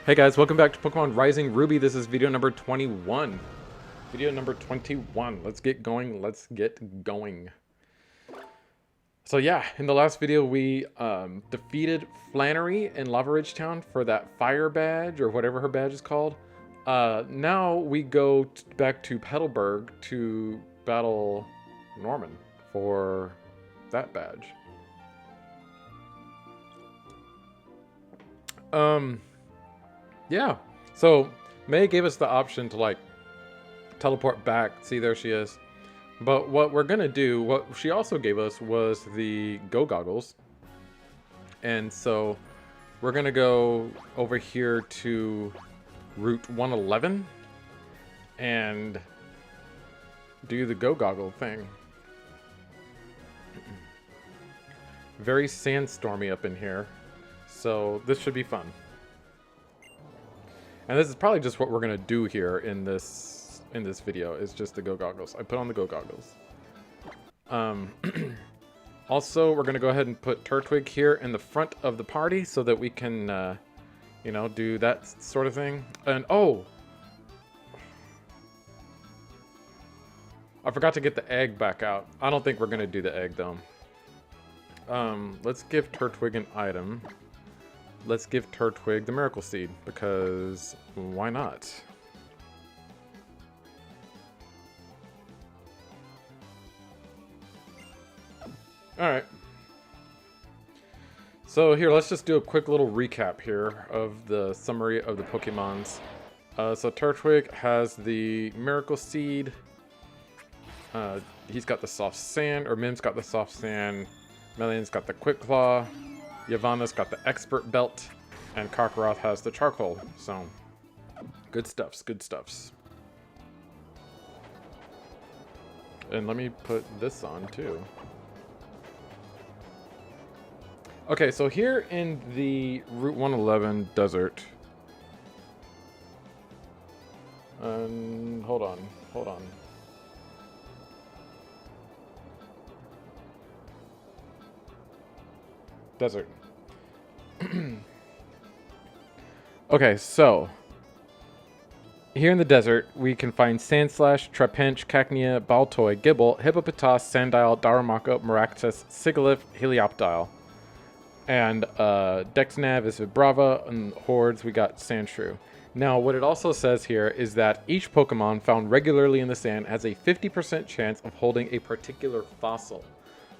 Hey guys, welcome back to Pokemon Rising Ruby. This is video number 21. Video number 21. Let's get going. Let's get going. So yeah, in the last video we defeated Flannery in Lava Ridge Town for that fire badge, or whatever her badge is called. Now we go back to Petalburg to battle Norman for that badge. Yeah, so May gave us the option to like teleport back. See, there she is. But what we're gonna do, what she also gave us was the Go Goggles. And so we're gonna go over here to Route 111 and do the Go Goggle thing. Very sandstormy up in here, so this should be fun. And this is probably just what we're gonna do here in this video, is just the Go Goggles. I put on the Go Goggles. Also, we're gonna go ahead and put Turtwig here in the front of the party so that we can, you know, do that sort of thing. And oh, I forgot to get the egg back out. I don't think we're gonna do the egg though. Let's give Turtwig an item. Let's give Turtwig the Miracle Seed, because why not? Alright. So here, let's just do a quick little recap here of the summary of the Pokemons. So Turtwig has the Miracle Seed. He's got the Soft Sand, or Mim's got the Soft Sand. Melian's got the Quick Claw. Yavanna's got the Expert Belt, and Karkaroth has the Charcoal. So, good stuffs, good stuffs. And let me put this on too. Okay, so here in the Route 111 desert. Hold on. Desert. Okay, so here in the desert, we can find Sandslash, Trapinch, Cacnea, Baltoy, Gible, Hippopotas, Sandile, Darumaka, Maractus, Sigilyph, Helioptile. And DexNav is Vibrava, and Hordes, we got Sandshrew. Now, what it also says here is that each Pokemon found regularly in the sand has a 50% chance of holding a particular fossil.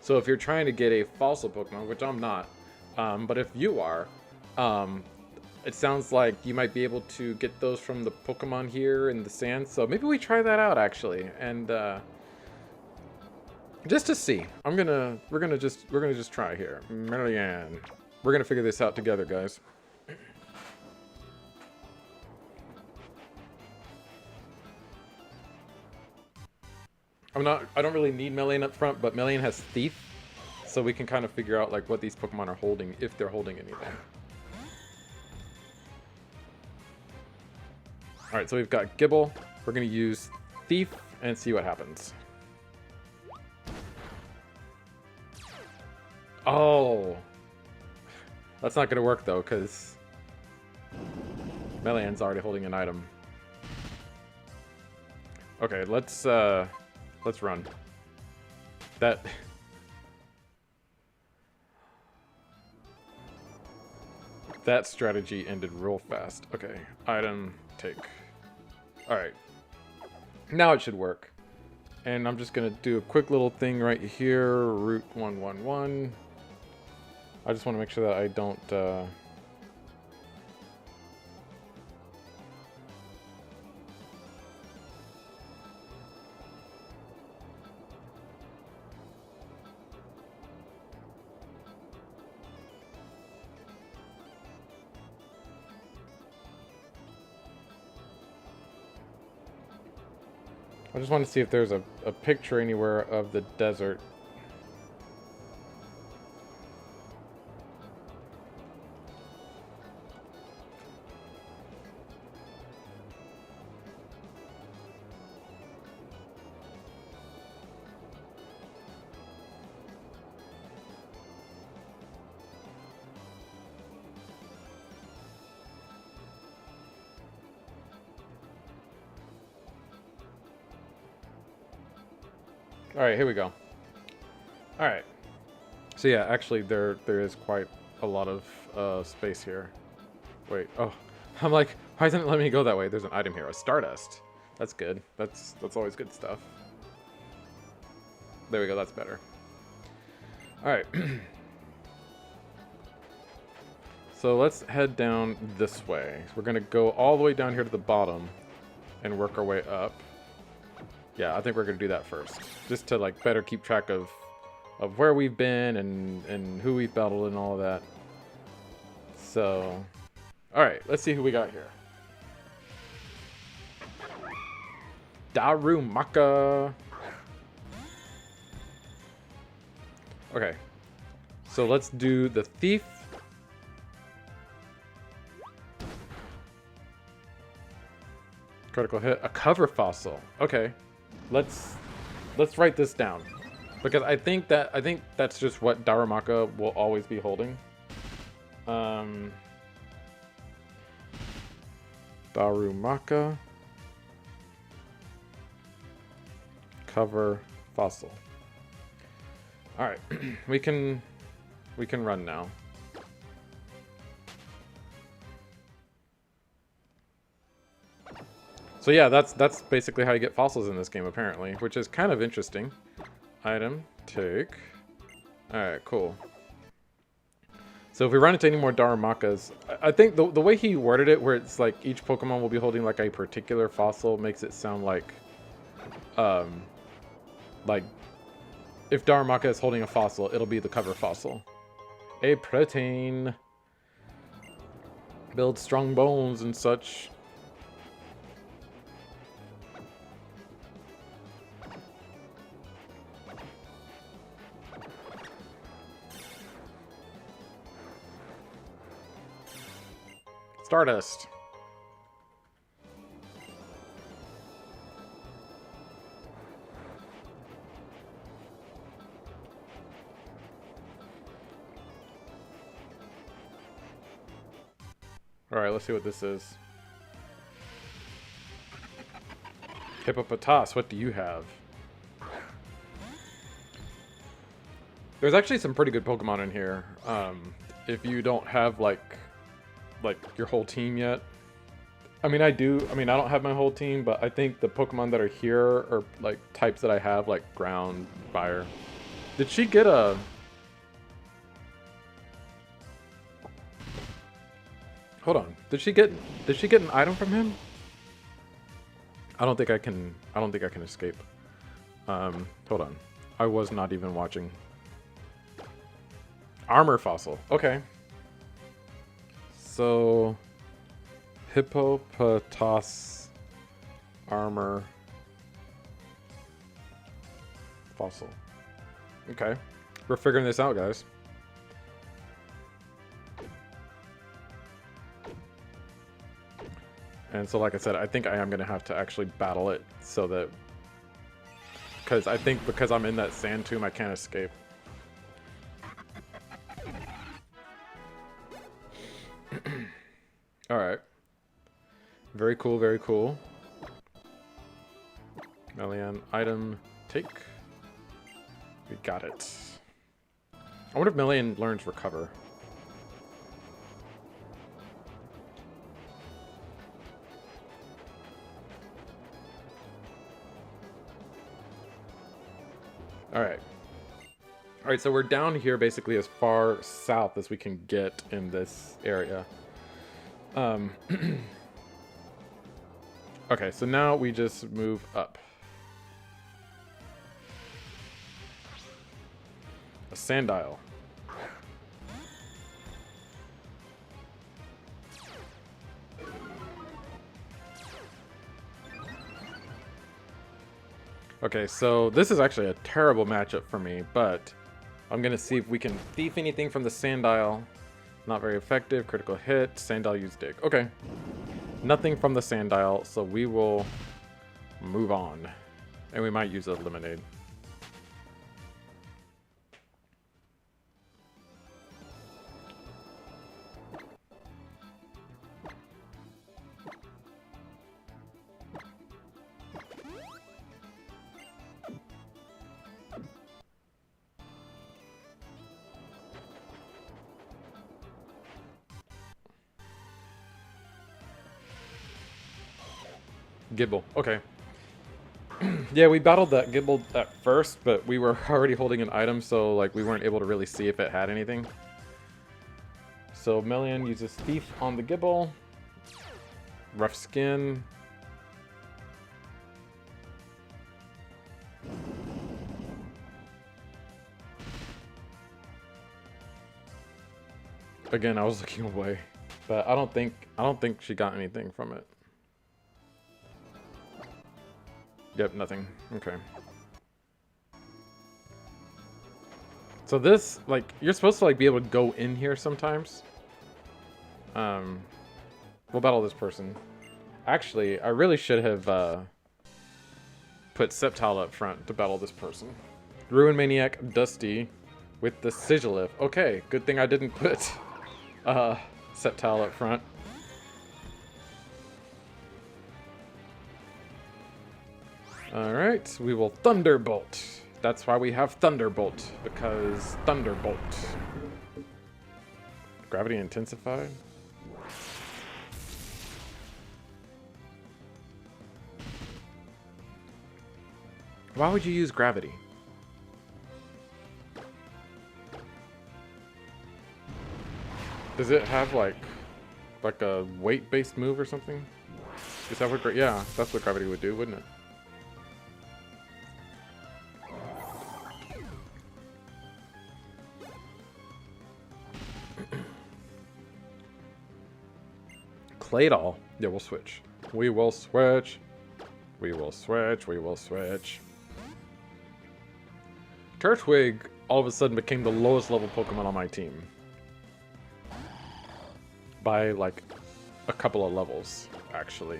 So if you're trying to get a fossil Pokemon, which I'm not, but if you are, it sounds like you might be able to get those from the Pokemon here in the sand. So maybe we try that out actually, and just to see. We're gonna just try here. Marianne. We're gonna figure this out together, guys. I don't really need Melian up front, but Melian has Thief, so we can kind of figure out like what these Pokemon are holding, if they're holding anything. Alright, so we've got Gible. We're gonna use Thief and see what happens. Oh! That's not gonna work though, because Melian's already holding an item. Okay, let's run. That strategy ended real fast. Okay, item, take. Alright. Now it should work. And I'm just gonna do a quick little thing right here. Route 111. I just want to make sure that I don't I just want to see if there's a picture anywhere of the desert. All right, here we go. All right. So yeah, actually there is quite a lot of space here. Wait, oh, I'm like, why isn't it letting me go that way? There's an item here, a Stardust. That's good. That's always good stuff. There we go, that's better. All right. So let's head down this way. So we're gonna go all the way down here to the bottom and work our way up. Yeah, I think we're gonna do that first, just to like better keep track of where we've been and who we've battled and all of that. So, all right, let's see who we got here. Darumaka. Okay, so let's do the thief. Critical hit, a cover fossil. Okay, let's write this down because I think that's just what Darumaka will always be holding. Darumaka cover fossil. All right, we can run now. So yeah, that's basically how you get fossils in this game apparently, which is kind of interesting. Item, take. All right, cool. So if we run into any more Darumakas, I think the way he worded it, where it's like each Pokemon will be holding like a particular fossil, makes it sound like if Darumaka is holding a fossil, it'll be the cover fossil. A protein. Build strong bones and such. Stardust. Alright, let's see what this is. Hippopotas, what do you have? There's actually some pretty good Pokemon in here. If you don't have like your whole team yet. I mean, I do. I mean, I don't have my whole team, but I think the Pokemon that are here are like types that I have, like ground, fire. Did she get a... Hold on. Did she get an item from him? I don't think I can escape. Hold on. I was not even watching. Armor fossil. Okay. So Hippopotas armor fossil. Okay. We're figuring this out, guys. And so, like I said, I think I am going to have to actually battle it so that... Because I think because I'm in that sand tomb, I can't escape. Alright. Very cool, very cool. Melian, item, take. We got it. I wonder if Melian learns recover. Alright. Alright, so we're down here basically as far south as we can get in this area. Okay, so now we just move up. A Sandile. Okay, so this is actually a terrible matchup for me, but I'm gonna see if we can thief anything from the Sandile. Not very effective. Critical hit. Sandile use dig. Okay. Nothing from the Sandile, so we will move on. And we might use a Lemonade. Gible. Okay. Yeah, we battled that Gible at first, but we were already holding an item, so like we weren't able to really see if it had anything. So Melian uses Thief on the Gible. Rough Skin. Again, I was looking away, but I don't think she got anything from it. Yep, nothing. Okay. So this, like, you're supposed to like be able to go in here sometimes. We'll battle this person. Actually, I really should have put Sceptile up front to battle this person. Ruin Maniac Dusty with the Sigilyph. Okay, good thing I didn't put Sceptile up front. Alright, we will Thunderbolt. That's why we have Thunderbolt, because Thunderbolt. Gravity intensified. Why would you use gravity? Does it have like a weight-based move or something? Is that what? Yeah, that's what gravity would do, wouldn't it? Claydol. Yeah, we'll switch. We will switch. We will switch. We will switch. Turtwig all of a sudden became the lowest level Pokemon on my team. By like a couple of levels, actually.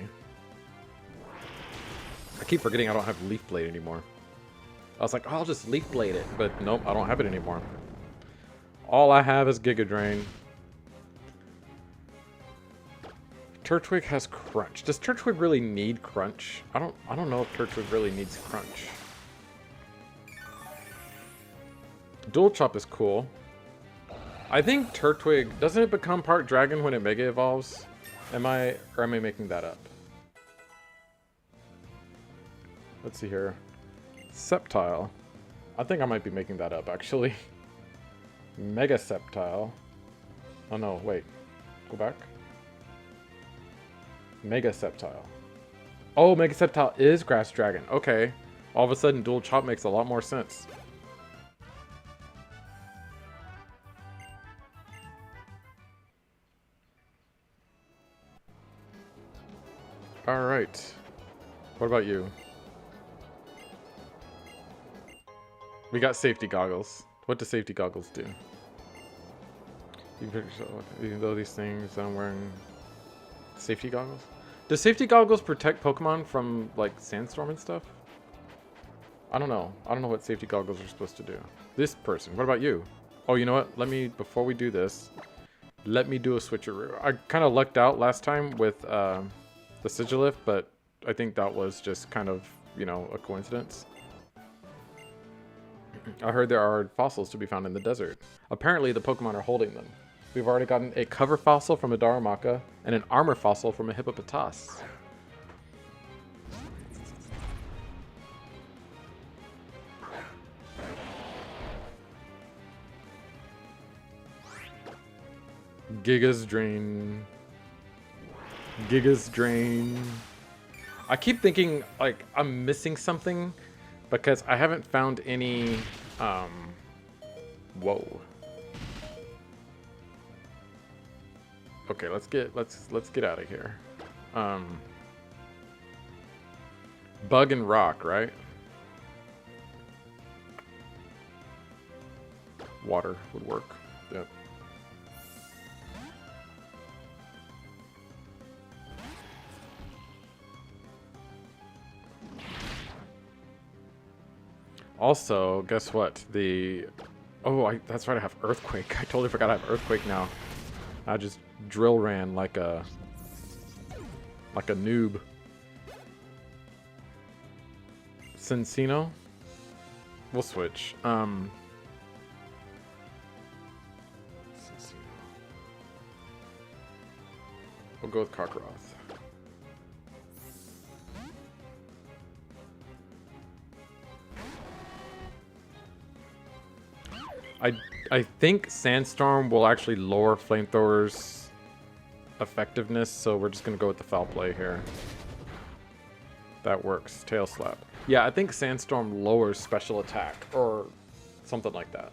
I keep forgetting I don't have Leaf Blade anymore. I was like, oh, I'll just Leaf Blade it, but nope, I don't have it anymore. All I have is Giga Drain. Turtwig has Crunch. Does Turtwig really need Crunch? I don't know if Turtwig really needs Crunch. Dual Chop is cool. I think Turtwig, doesn't it become part dragon when it Mega Evolves? Am I making that up? Let's see here. Sceptile. I think I might be making that up, actually. Mega Sceptile. Oh no, wait. Go back. Mega Sceptile. Oh, Mega Sceptile is Grass Dragon. Okay. All of a sudden, Dual Chop makes a lot more sense. Alright. What about you? We got safety goggles. What do safety goggles do? Even though these things I'm wearing safety goggles? Do safety goggles protect Pokemon from like sandstorm and stuff? I don't know. I don't know what safety goggles are supposed to do. This person. What about you? Oh, you know what? Let me, before we do this, let me do a switcheroo. I kind of lucked out last time with the Sigilyph, but I think that was just kind of, you know, a coincidence. I heard there are fossils to be found in the desert. Apparently the Pokemon are holding them. We've already gotten a cover fossil from a Darumaka and an armor fossil from a Hippopotas. Giga's Drain. Giga's Drain. I keep thinking like I'm missing something because I haven't found any whoa. Okay, let's get out of here. Bug and rock, right? Water would work. Yep. Also, guess what? That's right, I have Earthquake. I totally forgot I have Earthquake now. I just drill ran like a noob. Cincino? We'll switch. Cincino. We'll go with Cockroth. I think Sandstorm will actually lower Flamethrower's effectiveness, so we're just gonna go with the foul play here. That works. Tail slap. Yeah, I think Sandstorm lowers special attack or something like that.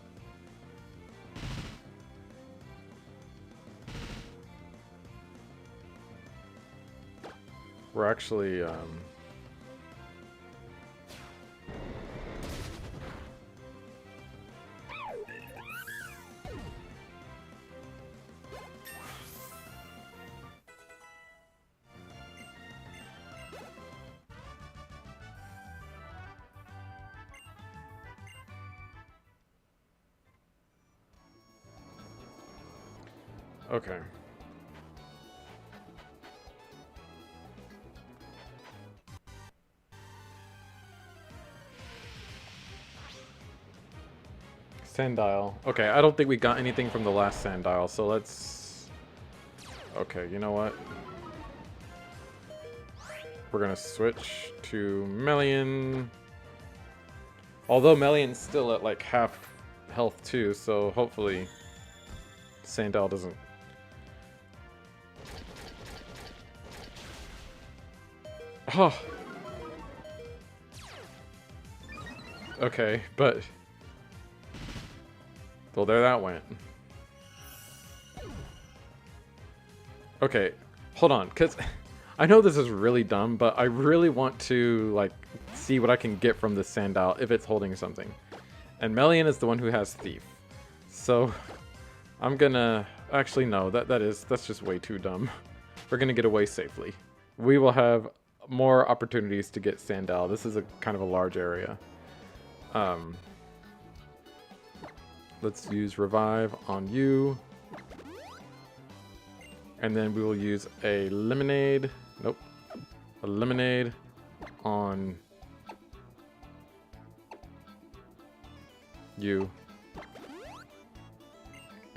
We're actually okay. Sandile. Okay, I don't think we got anything from the last Sandile, so let's... Okay, you know what? We're gonna switch to Melian. Although Melian's still at like half health too, so hopefully Sandile doesn't... Oh! Okay, but... Well, there that went. Okay, hold on, because I know this is really dumb, but I really want to, like, see what I can get from this Sandile if it's holding something. And Melian is the one who has Thief. So, I'm gonna... Actually, no, that's just way too dumb. We're gonna get away safely. We will have more opportunities to get Sandile. This is a kind of a large area. Let's use Revive on you. And then we will use a Lemonade. Nope. A Lemonade on you.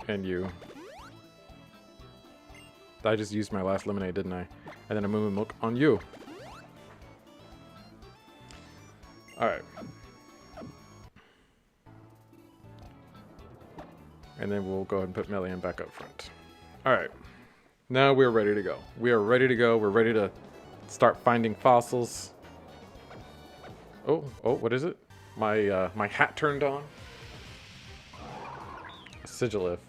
And you. I just used my last Lemonade, didn't I? And then a Moo Moo Milk on you. Alright. And then we'll go ahead and put Melian back up front. Alright. Now we're ready to go. We are ready to go. We're ready to start finding fossils. Oh, what is it? My hat turned on. Sigilyph.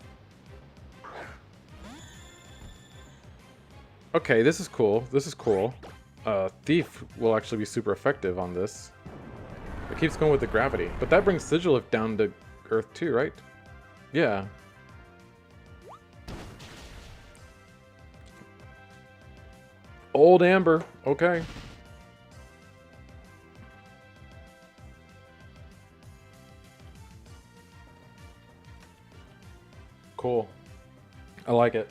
Okay, this is cool. This is cool. Thief will actually be super effective on this. It keeps going with the gravity. But that brings Sigilyph down to Earth too, right? Yeah. Old Amber. Okay. Cool. I like it.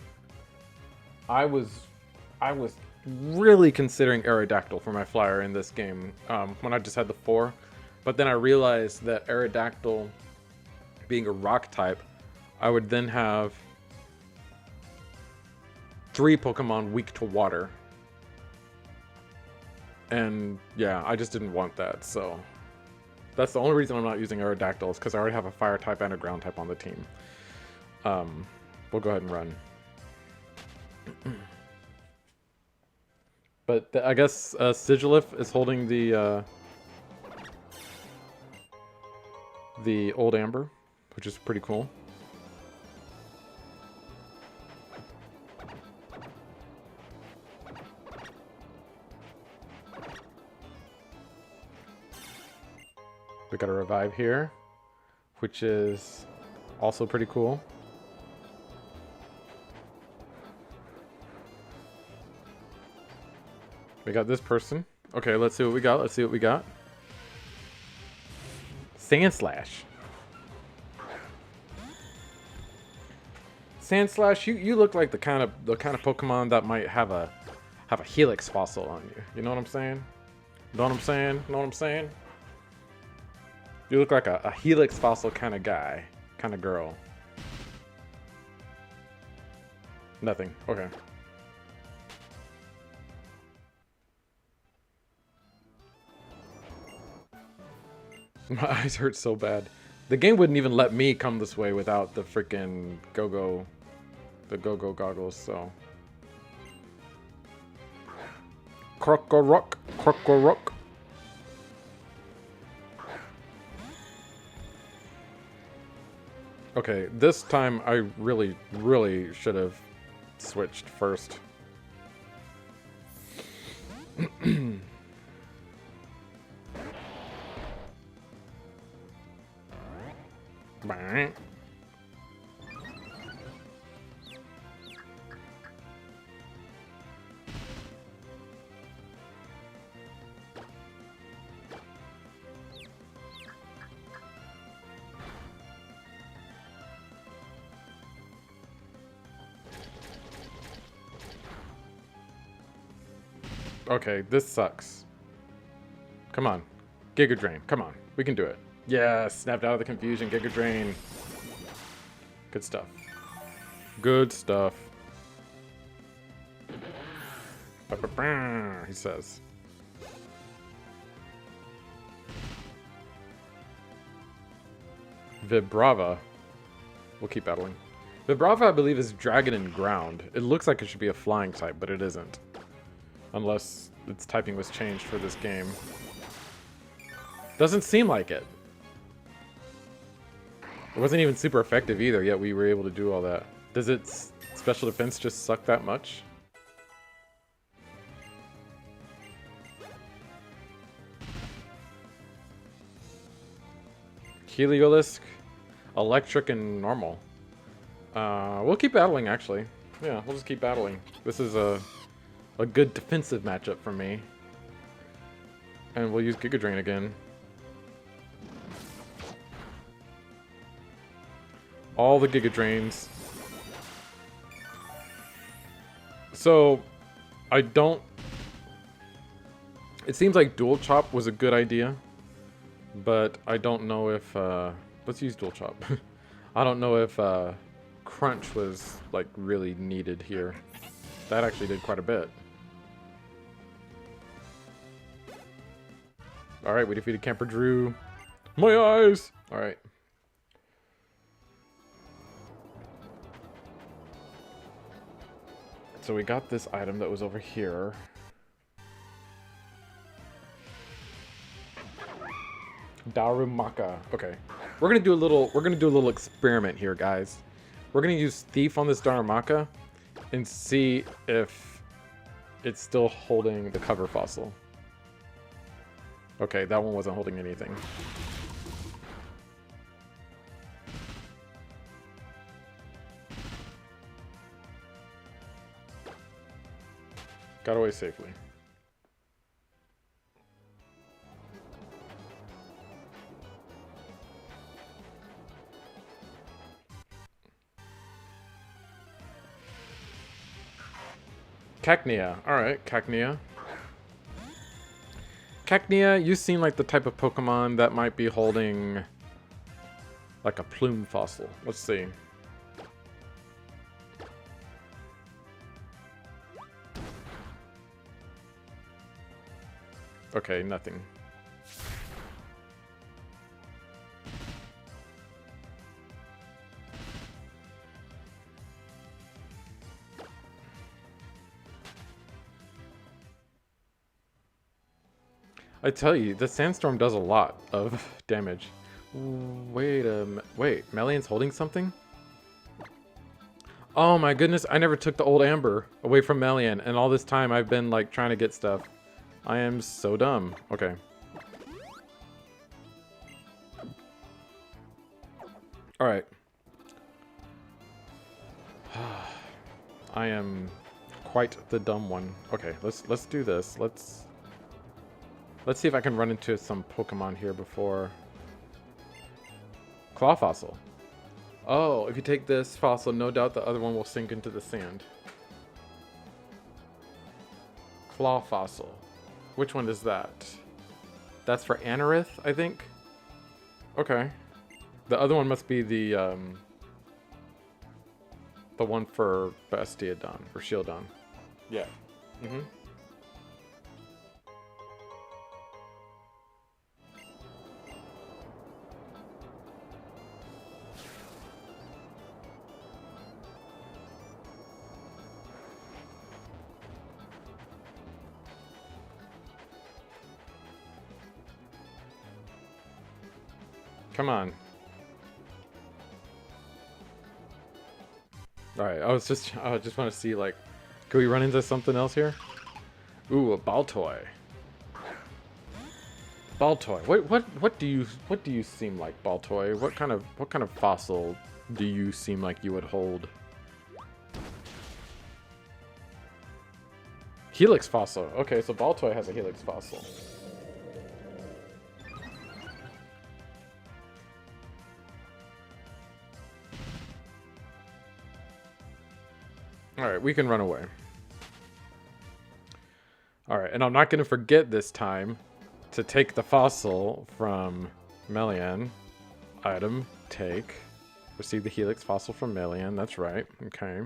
I was really considering Aerodactyl for my flyer in this game when I just had the 4. But then I realized that Aerodactyl, being a rock type, I would then have 3 Pokemon weak to water. And yeah, I just didn't want that, so that's the only reason I'm not using Aerodactyl, is because I already have a fire type and a ground type on the team. We'll go ahead and run. But I guess Sigilyph is holding the Old Amber, which is pretty cool. We got a Revive here, which is also pretty cool. We got this person. Okay, let's see what we got. Let's see what we got. Sandslash. Sandslash, you look like the kind of Pokemon that might have a Helix fossil on you. You know what I'm saying? Know what I'm saying? Know what I'm saying? You look like a Helix fossil kind of guy, kind of girl. Nothing. Okay. My eyes hurt so bad. The game wouldn't even let me come this way without the freaking go-go goggles, so. Krokorok, Krokorok. Okay, this time I really, really should have switched first. Bang. Okay, this sucks. Come on. Giga Drain. Come on. We can do it. Yeah, snapped out of the confusion. Giga Drain. Good stuff. Good stuff. He says. Vibrava. We'll keep battling. Vibrava, I believe, is Dragon and Ground. It looks like it should be a flying type, but it isn't. Unless its typing was changed for this game. Doesn't seem like it. It wasn't even super effective either, yet we were able to do all that. Does its special defense just suck that much? Heliolisk, electric, and normal. We'll keep battling, actually. Yeah, we'll just keep battling. This is a good defensive matchup for me. And we'll use Giga Drain again. All the Giga Drains. So, I don't... It seems like Dual Chop was a good idea. But I don't know if... let's use Dual Chop. I don't know if Crunch was, like, really needed here. That actually did quite a bit. Alright, we defeated Camper Drew. My eyes! Alright. So we got this item that was over here. Darumaka. Okay. We're gonna do a little experiment here, guys. We're gonna use Thief on this Darumaka and see if it's still holding the cover fossil. Okay, that one wasn't holding anything. Got away safely. Cacnea. Alright, Cacnea. Cacnea, you seem like the type of Pokemon that might be holding like a plume fossil. Let's see. Okay, nothing. I tell you, the Sandstorm does a lot of damage. Wait, Melian's holding something? Oh my goodness, I never took the old Amber away from Melian, and all this time I've been like trying to get stuff. I am so dumb. Okay. Alright. I am quite the dumb one. Okay, let's do this. Let's see if I can run into some Pokemon here before... Claw Fossil. Oh, if you take this fossil, no doubt the other one will sink into the sand. Claw Fossil. Which one is that? That's for Anorith, I think? Okay. The other one must be the one for Bastiodon, or Shieldon. Yeah. Mm-hmm. Come on. Alright, I just want to see, like, can we run into something else here? Ooh, a Baltoy. Baltoy. What do you seem like, Baltoy? What kind of fossil do you seem like you would hold? Helix fossil. Okay, so Baltoy has a Helix fossil. Alright, we can run away. Alright, and I'm not going to forget this time to take the fossil from Melian. Item, take. Receive the Helix fossil from Melian. That's right. Okay.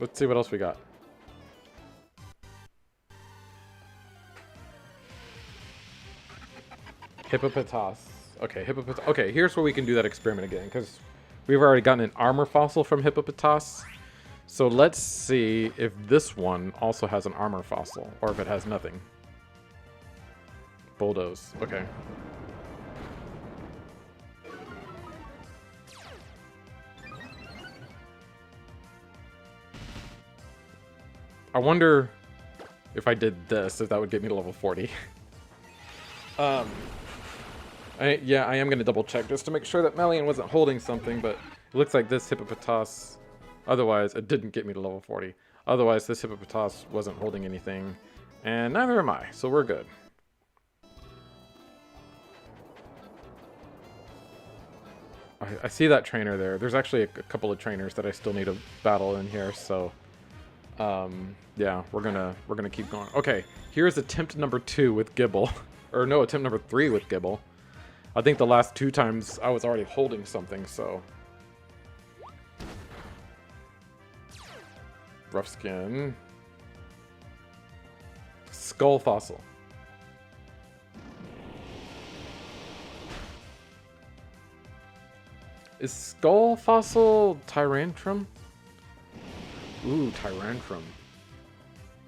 Let's see what else we got. Hippopotas. Okay, Hippopotas. Okay, here's where we can do that experiment again, because we've already gotten an armor fossil from Hippopotas. So let's see if this one also has an armor fossil, or if it has nothing. Bulldoze. Okay. I wonder if I did this, if that would get me to level 40. Yeah, I am going to double check just to make sure that Melian wasn't holding something, but it looks like this Hippopotas, otherwise it didn't get me to level 40. Otherwise this Hippopotas wasn't holding anything, and neither am I, so we're good. I see that trainer there. There's actually a couple of trainers that I still need to battle in here, so yeah, we're gonna keep going. Okay, here's attempt number 2 with Gible. Or no, attempt number 3 with Gible. I think the last 2 times I was already holding something, so. Rough skin. Skull fossil. Is skull fossil Tyrantrum? Ooh, Tyrantrum.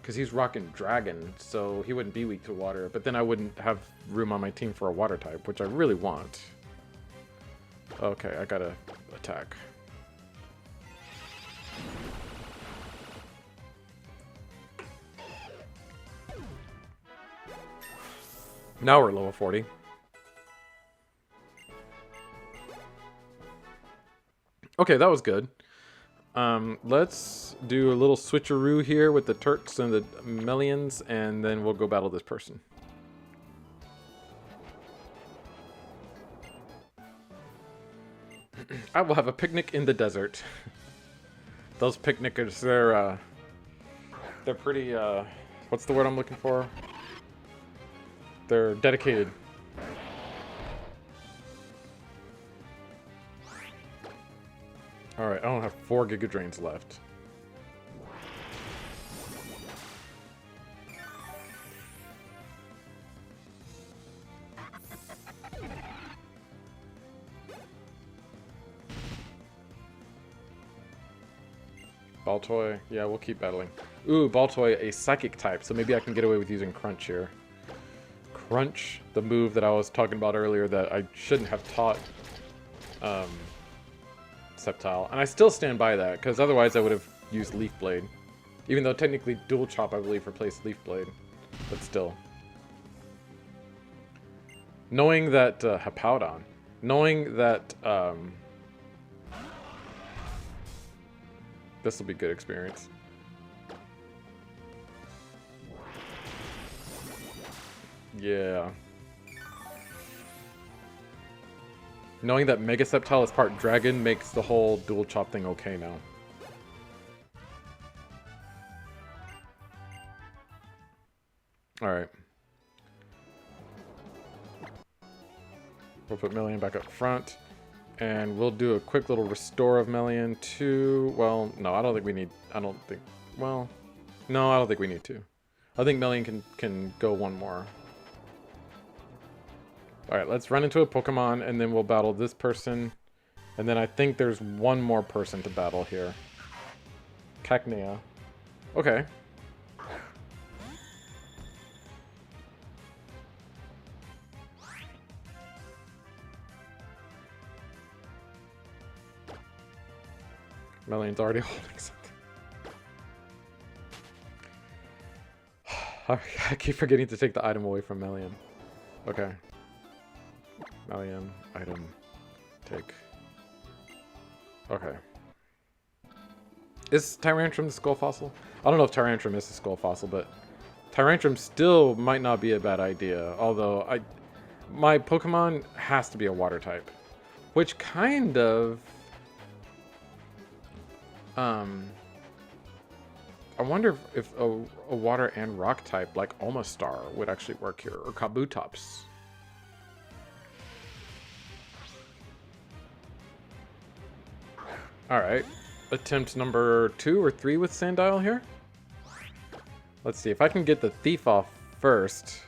Because he's rocking dragon, so he wouldn't be weak to water. But then I wouldn't have room on my team for a water type, which I really want. Okay, I gotta attack. Now we're level 40. Okay, that was good. Let's do a little switcheroo here with the Turks and the Melians, and then we'll go battle this person. I will have a picnic in the desert. Those picnickers, they're pretty, what's the word I'm looking for? They're dedicated. Alright, I don't have 4 Giga Drains left. Baltoy, yeah, we'll keep battling. Ooh, Baltoy, a psychic type, so maybe I can get away with using Crunch here. Crunch, the move that I was talking about earlier that I shouldn't have taught Sceptile. And I still stand by that, because otherwise I would have used Leaf Blade. Even though technically Dual Chop, I believe, replaced Leaf Blade. But still. Knowing that, Hippowdon. Knowing that, this will be good experience. Yeah. Knowing that Mega Sceptile is part dragon makes the whole dual chop thing okay now. Alright. We'll put Melian back up front. And we'll do a quick little restore of Melian to... Well, no, I don't think we need... Well, no, I don't think we need to. I think Melian can go one more. Alright, let's run into a Pokemon, and then we'll battle this person. And then I think there's one more person to battle here. Cacnea. Okay. Melian's already holding something. I keep forgetting to take the item away from Melian. Okay. Melian, item, take. Okay. Is Tyrantrum the skull fossil? I don't know if Tyrantrum is the skull fossil, but Tyrantrum still might not be a bad idea. Although my Pokemon has to be a water type, which kind of I wonder if a water and rock type like Omastar would actually work here, or Kabutops. Alright, attempt number 2 or 3 with Sandile here. Let's see, if I can get the Thief off first.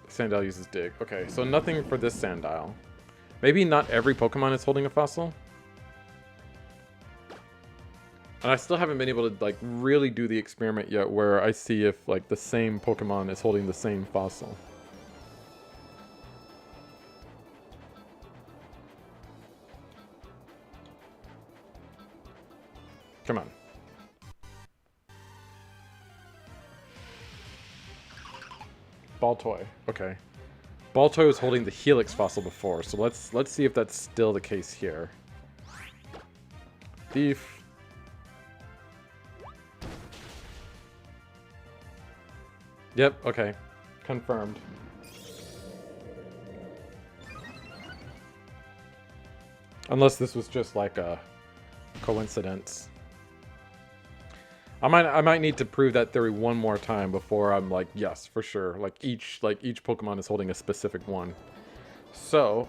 Sandile uses Dig. Okay, so nothing for this Sandile. Maybe not every Pokemon is holding a fossil. And I still haven't been able to like really do the experiment yet where I see if like the same Pokemon is holding the same fossil. Come on. Baltoy. Okay. Baltoy was holding the Helix fossil before, so let's see if that's still the case here. Thief. Yep, okay. Confirmed. Unless this was just like a coincidence. I might need to prove that theory one more time before I'm like, yes, for sure. Like each Pokemon is holding a specific one. So,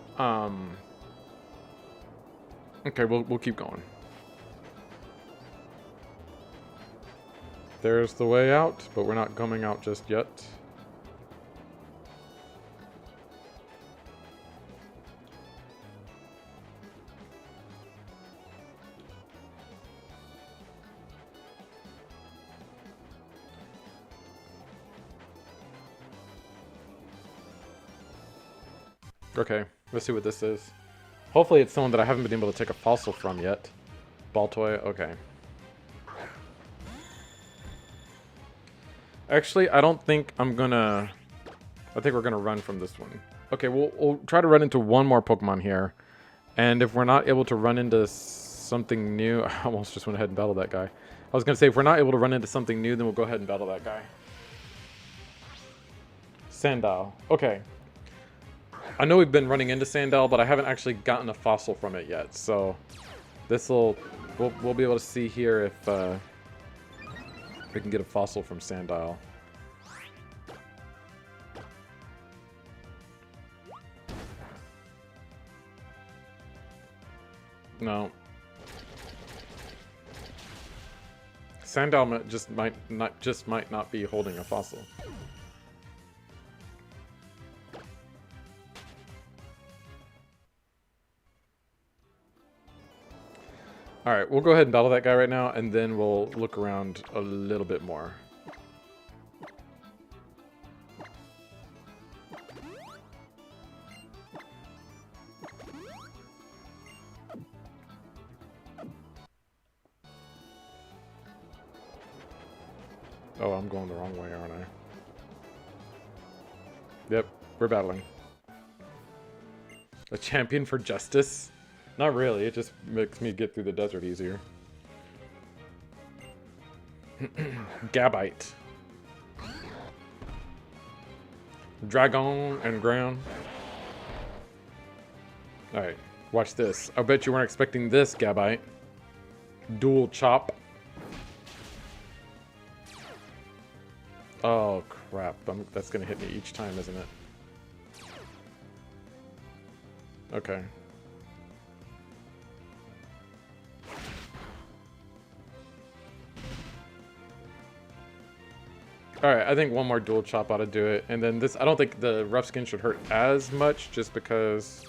okay, we'll keep going. There's the way out, but we're not coming out just yet. Okay, let's see what this is. Hopefully it's someone that I haven't been able to take a fossil from yet. Baltoy, okay. Actually, I don't think I'm gonna... I think we're gonna run from this one. Okay, we'll try to run into one more Pokemon here. And if we're not able to run into something new... I almost just went ahead and battled that guy. I was gonna say, if we're not able to run into something new, then we'll go ahead and battle that guy. Sandile. Okay. I know we've been running into Sandile, but I haven't actually gotten a fossil from it yet. So we'll be able to see here if we can get a fossil from Sandile. No. Sandile might not be holding a fossil. Alright, we'll go ahead and battle that guy right now, and then we'll look around a little bit more. Oh, I'm going the wrong way, aren't I? Yep, we're battling. A champion for justice? Not really, it just makes me get through the desert easier. Gabite. Dragon and ground. Alright, watch this. I bet you weren't expecting this, Gabite. Dual chop. Oh crap, that's gonna hit me each time, isn't it? Okay. Alright, I think one more dual chop ought to do it. And then this, I don't think the rough skin should hurt as much just because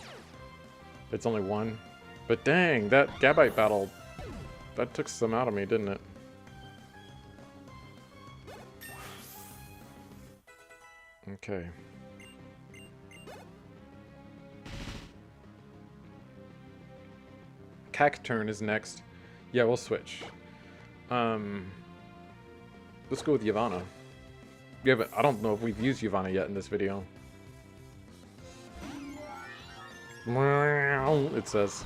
it's only one. But dang, that Gabite battle, that took some out of me, didn't it? Okay. Cacturn is next. Yeah, we'll switch. Let's go with Yavanna. Yeah, but I don't know if we've used Yavanna yet in this video. It says.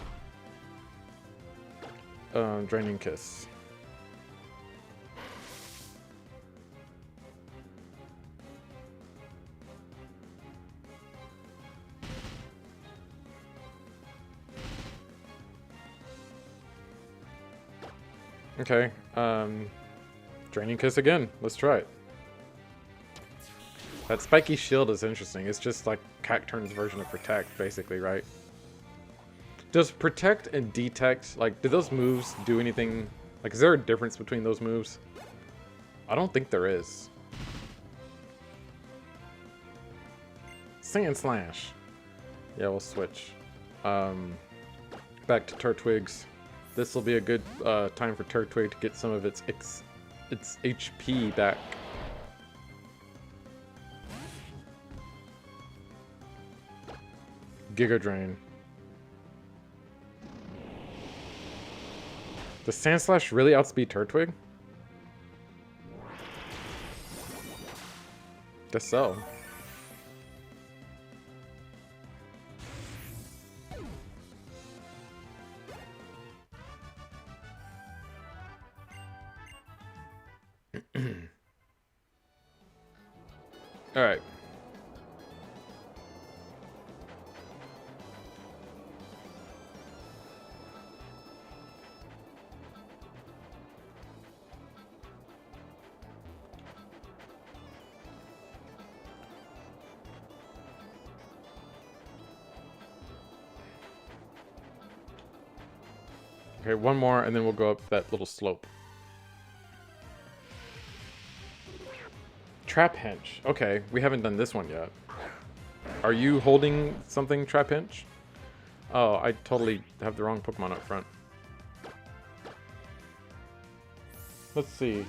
Draining Kiss. Okay, Draining Kiss again. Let's try it. That spiky shield is interesting. It's just like Cacturn's version of Protect, basically, right? Does Protect and Detect, like, do those moves do anything? Like, is there a difference between those moves? I don't think there is. Sandslash. Yeah, we'll switch. Back to Turtwigs. This will be a good time for Turtwig to get some of its HP back. Giga Drain. Does Sandslash really outspeed Turtwig? Guess so. All right. Okay, one more, and then we'll go up that little slope. Trapinch. Okay, we haven't done this one yet. Are you holding something, Trapinch? Oh, I totally have the wrong Pokemon up front. Let's see.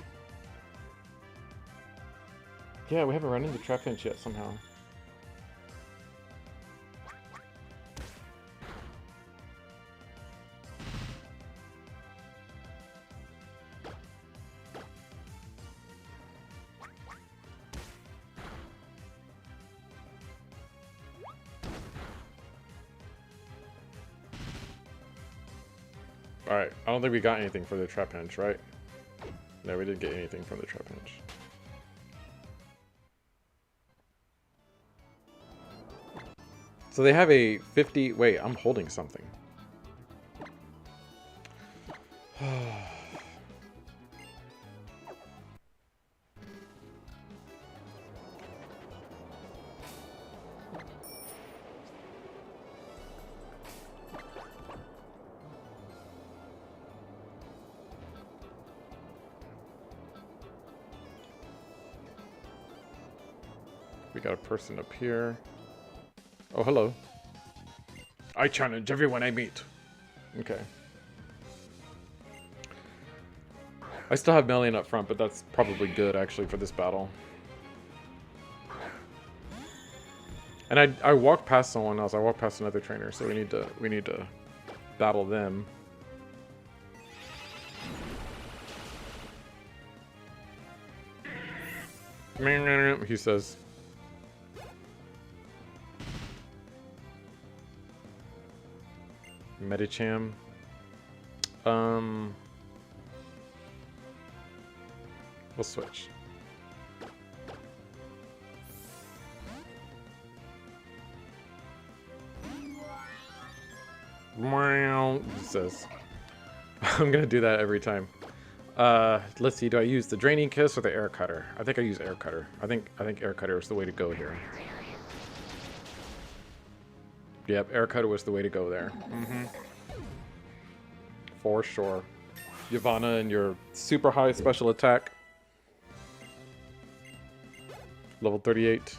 Yeah, we haven't run into Trapinch yet somehow. Alright, I don't think we got anything for the Trapinch, right? No, we didn't get anything from the Trapinch. So they have a 50... Wait, I'm holding something. We got a person up here. Oh, hello. I challenge everyone I meet. Okay. I still have Melian up front, but that's probably good, actually, for this battle. And I walked past someone else. I walked past another trainer, so we need to battle them. He says. Medicham. We'll switch. It says. I'm gonna do that every time. Let's see. Do I use the Draining Kiss or the Air Cutter? I think I use Air Cutter. I think Air Cutter is the way to go here. Yep, Air Cutter was the way to go there. For sure. Yavanna and your super high special attack. Level 38.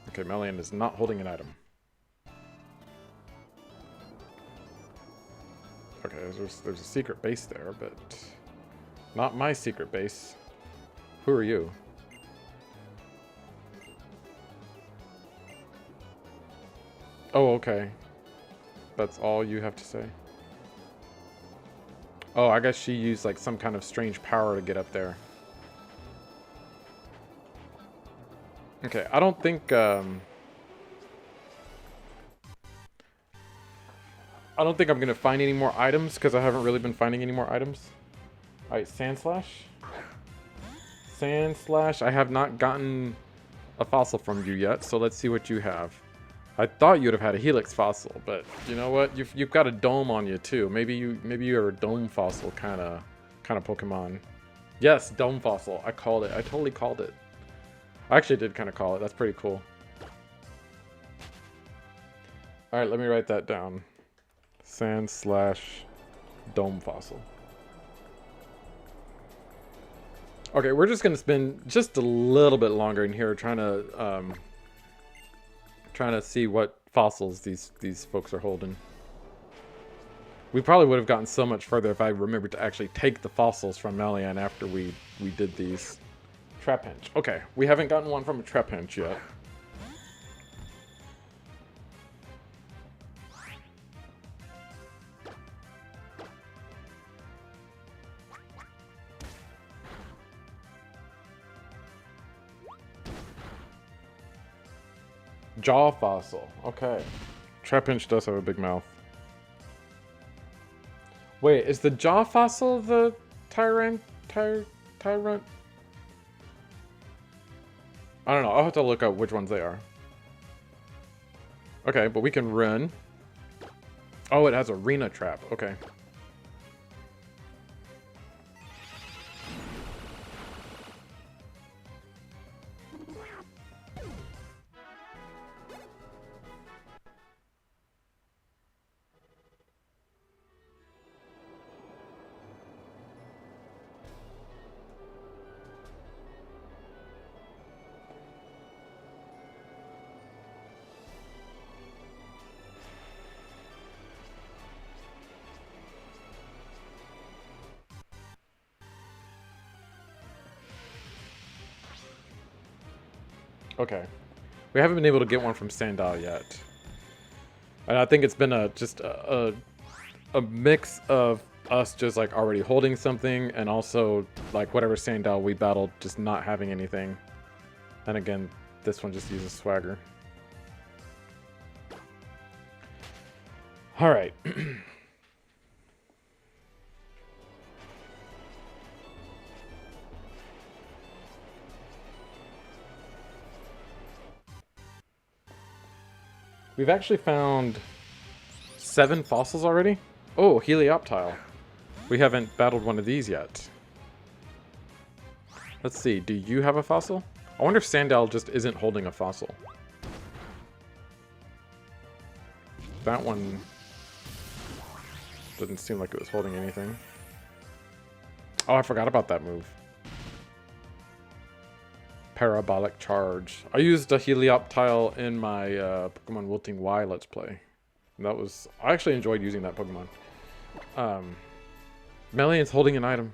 Okay, Melian is not holding an item. Okay, there's a secret base there, but not my secret base. Who are you? Oh, okay. That's all you have to say? Oh, I guess she used like some kind of strange power to get up there. Okay, I don't think I'm gonna find any more items because I haven't really been finding any more items. Alright, Sandslash. Sandslash, I have not gotten a fossil from you yet, so let's see what you have. I thought you'd have had a Helix fossil, but you know what? You've got a dome on you too. Maybe you're a dome fossil kind of Pokemon. Yes, dome fossil. I called it. I totally called it. I actually did kind of call it. That's pretty cool. All right, let me write that down. Sandslash dome fossil. Okay, we're just gonna spend just a little bit longer in here trying to see what fossils these folks are holding. We probably would have gotten so much further if I remembered to actually take the fossils from Melian after we did these. Trapinch. Okay, we haven't gotten one from a Trapinch yet. Jaw fossil. Okay. Trapinch does have a big mouth. Wait, is the jaw fossil the tyrant? I don't know. I'll have to look up which ones they are. Okay, but we can run. Oh, it has arena trap. Okay. Okay. We haven't been able to get one from Sandile yet. And I think it's been just a mix of us just like already holding something and also like whatever Sandile we battled just not having anything. And again, this one just uses swagger. All right. We've actually found 7 fossils already. Oh, Helioptile. We haven't battled one of these yet. Let's see, do you have a fossil? I wonder if Sandile just isn't holding a fossil. That one didn't seem like it was holding anything. Oh, I forgot about that move. Parabolic Charge. I used a Helioptile in my Pokemon Wilting Y Let's Play. And that was... I actually enjoyed using that Pokemon. Melian's holding an item.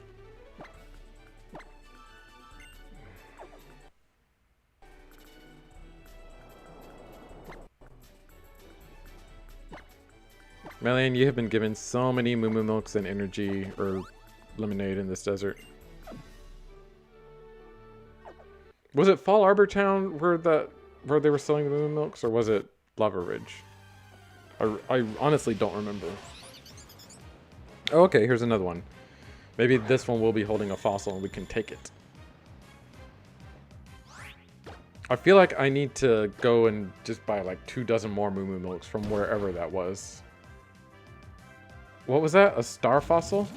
Melian, you have been given so many Moo Moo Milks and energy or lemonade in this desert. Was it Fall Arbor Town where they were selling the Moo Moo Milks, or was it Lava Ridge? I honestly don't remember. Oh, okay, here's another one. Maybe this one will be holding a fossil and we can take it. I feel like I need to go and just buy like 24 more Moo Moo Milks from wherever that was. What was that? A star fossil?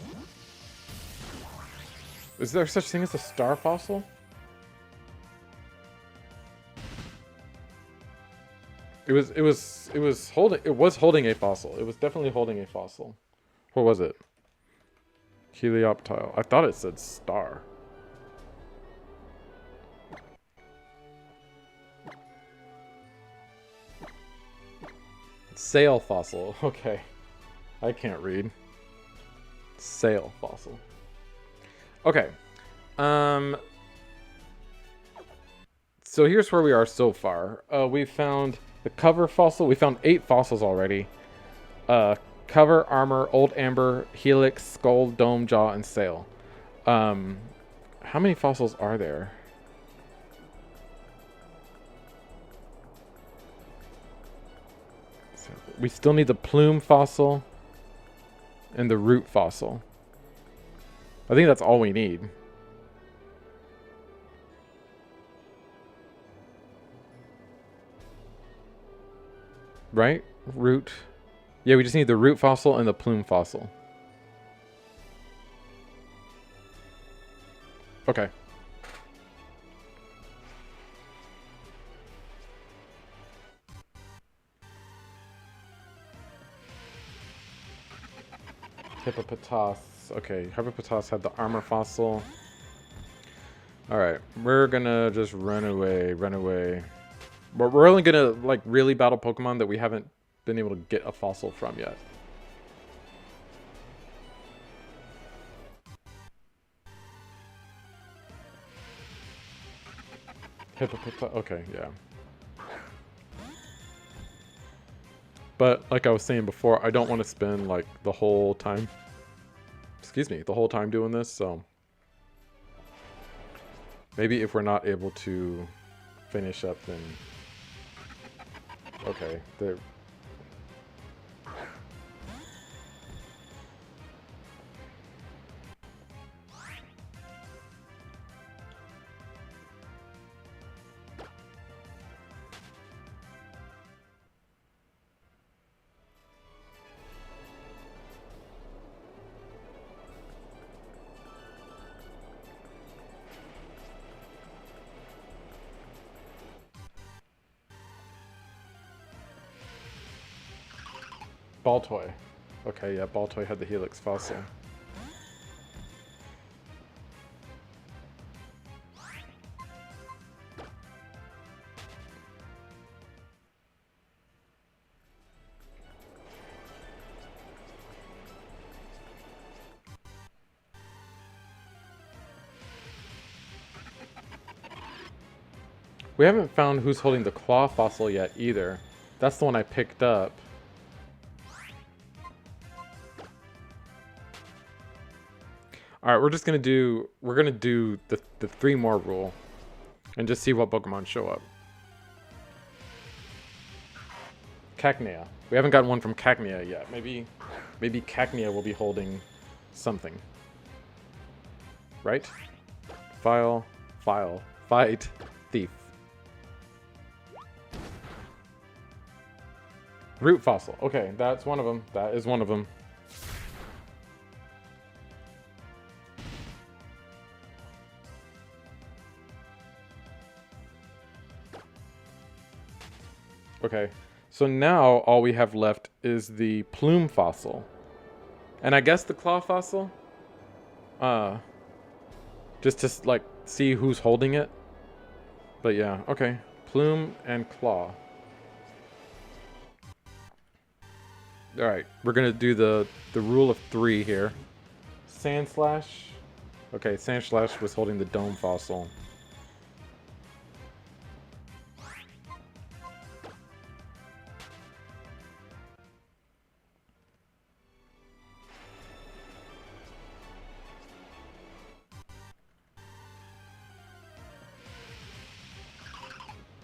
Is there such thing as a star fossil? It was holding a fossil. It was definitely holding a fossil. What was it? Helioptile. I thought it said star. Sail fossil. Okay. I can't read. Sail fossil. Okay. So here's where we are so far. We found The cover fossil, we found 8 fossils already. Cover, armor, old amber, helix, skull, dome, jaw, and sail. How many fossils are there? So we still need the plume fossil and the root fossil. I think that's all we need. Right? Root. Yeah, we just need the root fossil and the plume fossil. Okay. Hippopotas. Okay, Hippopotas had the armor fossil. Alright, we're gonna just run away, run away. But we're only gonna, like, really battle Pokemon that we haven't been able to get a fossil from yet. Hippopotas. Okay, yeah. But, like I was saying before, I don't want to spend, like, the whole time... Excuse me, the whole time doing this, so... Maybe if we're not able to finish up, then... Okay, there... Baltoy. Okay, yeah, Baltoy had the Helix fossil. We haven't found who's holding the claw fossil yet either. That's the one I picked up. Alright, we're gonna do the 3 more rule. And just see what Pokemon show up. Cacnea. We haven't gotten one from Cacnea yet. Maybe Cacnea will be holding something. Right? File, fight, thief. Root fossil. Okay, that's one of them. That is one of them. Okay, so now all we have left is the plume fossil. And I guess the claw fossil? Just to, like, see who's holding it. But yeah, okay. Plume and claw. Alright, we're gonna do the rule of 3 here. Sandslash. Okay, Sandslash was holding the dome fossil.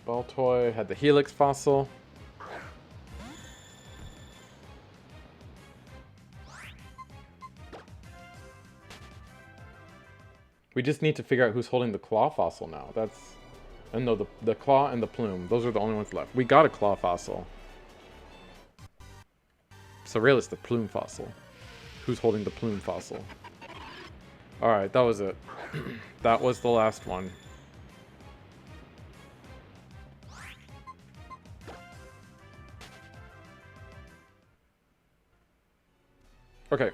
Baltoy had the Helix fossil. We just need to figure out who's holding the claw fossil now. That's... And no, the claw and the plume. Those are the only ones left. We got a claw fossil. So really it's the plume fossil. Who's holding the plume fossil? Alright, that was it. That was the last one. Okay,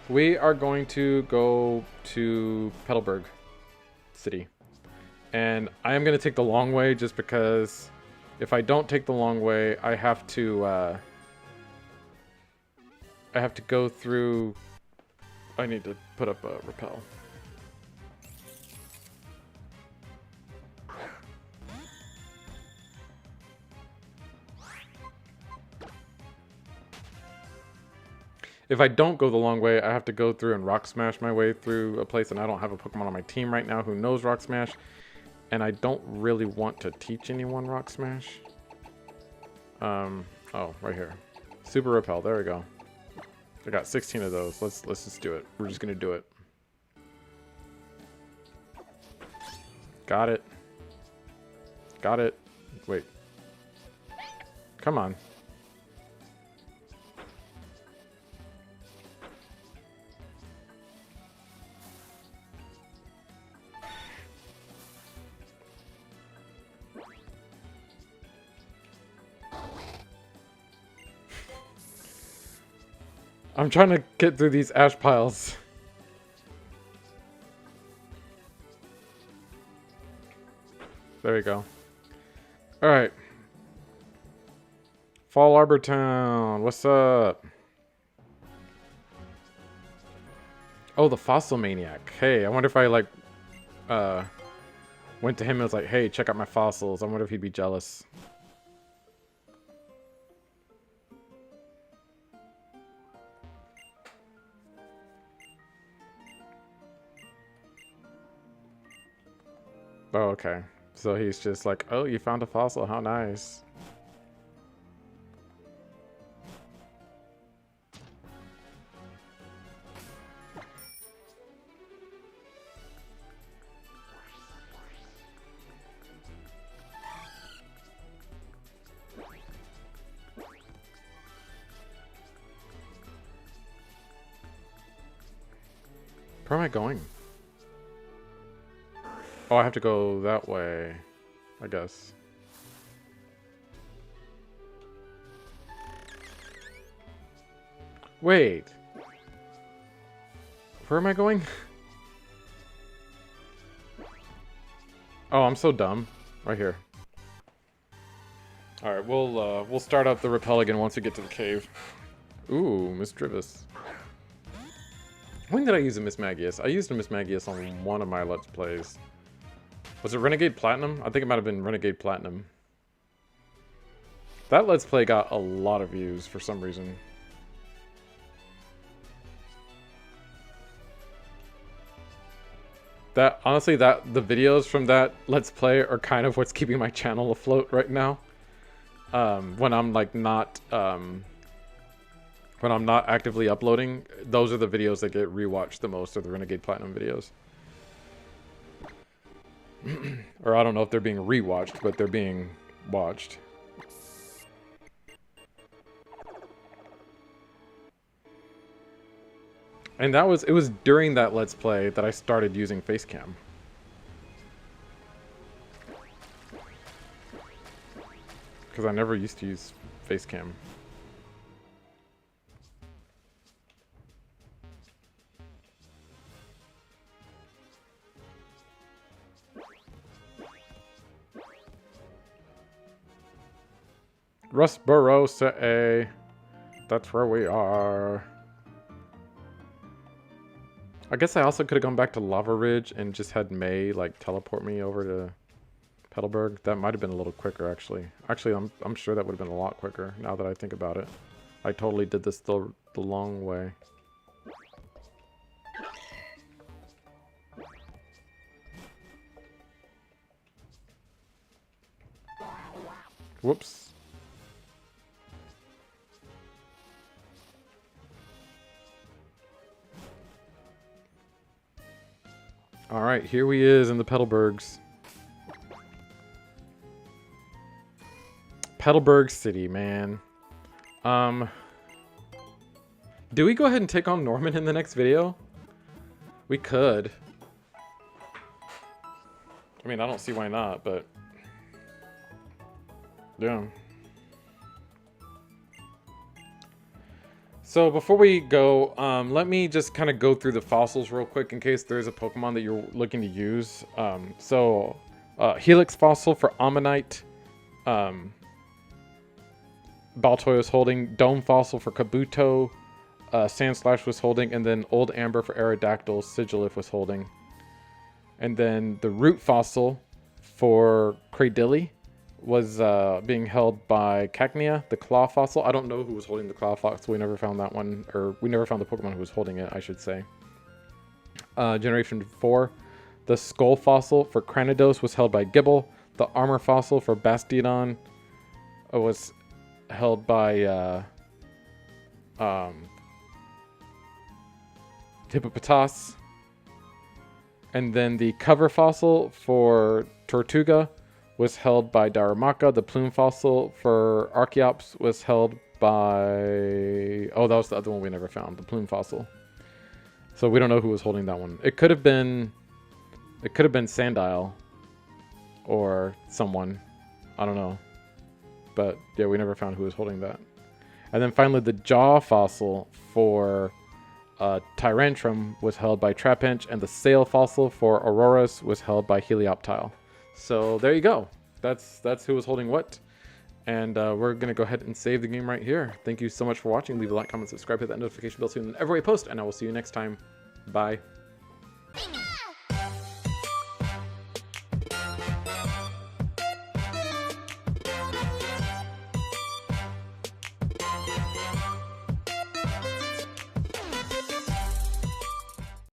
we are going to go to Petalburg City. And I am going to take the long way just because if I don't take the long way, I have to go through... I need to put up a repel. If I don't go the long way, I have to go through and Rock Smash my way through a place, and I don't have a Pokemon on my team right now who knows Rock Smash. And I don't really want to teach anyone Rock Smash. Oh, right here. Super Repel, there we go. I got 16 of those. Let's just do it. We're just gonna do it. Got it. Got it. Wait. Come on. I'm trying to get through these ash piles. There we go. Alright. Fall Arbor Town. What's up? Oh, the Fossil Maniac. Hey, I wonder if I, like, went to him and was like, hey, check out my fossils. I wonder if he'd be jealous. Oh, okay. So he's just like, oh, you found a fossil. How nice. Where am I going? Oh, I have to go that way, I guess. Wait. Where am I going? Oh, I'm so dumb. Right here. Alright, we'll start up the rappel again once we get to the cave. Ooh, Miss Drivis. When did I use a Miss Magius? I used a Miss Magius on one of my Let's Plays. Was it Renegade Platinum? I think it might have been Renegade Platinum. That Let's Play got a lot of views for some reason. That, honestly, the videos from that Let's Play are kind of what's keeping my channel afloat right now. When I'm like not, when I'm not actively uploading, those are the videos that get rewatched the most, are the Renegade Platinum videos. Or I don't know if they're being rewatched, but they're being watched. And it was during that Let's Play that I started using Facecam. Because I never used to use Facecam. Rustborosa. That's where we are. I guess I also could have gone back to Lava Ridge and just had May like teleport me over to Petalburg. That might have been a little quicker, actually. Actually, I'm sure that would have been a lot quicker now that I think about it. I totally did this the long way. Whoops. Alright, here he is in the Petalburgs. Petalburg City, man. Do we go ahead and take on Norman in the next video? We could. I mean, I don't see why not, but... yeah. So before we go, let me just kind of go through the fossils real quick in case there's a Pokemon that you're looking to use. Helix fossil for Ammonite. Baltoy was holding. Dome fossil for Kabuto. Sandslash was holding. And then Old Amber for Aerodactyl. Sigilyph was holding. And then the root fossil for Cradilly was being held by Cacnea, the claw fossil. I don't know who was holding the claw fossil. We never found that one, or we never found the Pokemon who was holding it, I should say. Generation 4, the skull fossil for Cranidos was held by Gible. The armor fossil for Bastiodon was held by Hippopotas. And then the cover fossil for Tortuga was held by Darumaka. The plume fossil for Archeops was held by... Oh, that was the other one we never found, the plume fossil. So we don't know who was holding that one. It could have been Sandile or someone. I don't know. But yeah, we never found who was holding that. And then finally, the jaw fossil for Tyrantrum was held by Trapinch, and the sail fossil for Auroras was held by Helioptile. So there you go. That's who was holding what. And we're going to go ahead and save the game right here. Thank you so much for watching. Leave a like, comment, subscribe, hit that notification bell so you know whenever I post, and I will see you next time. Bye.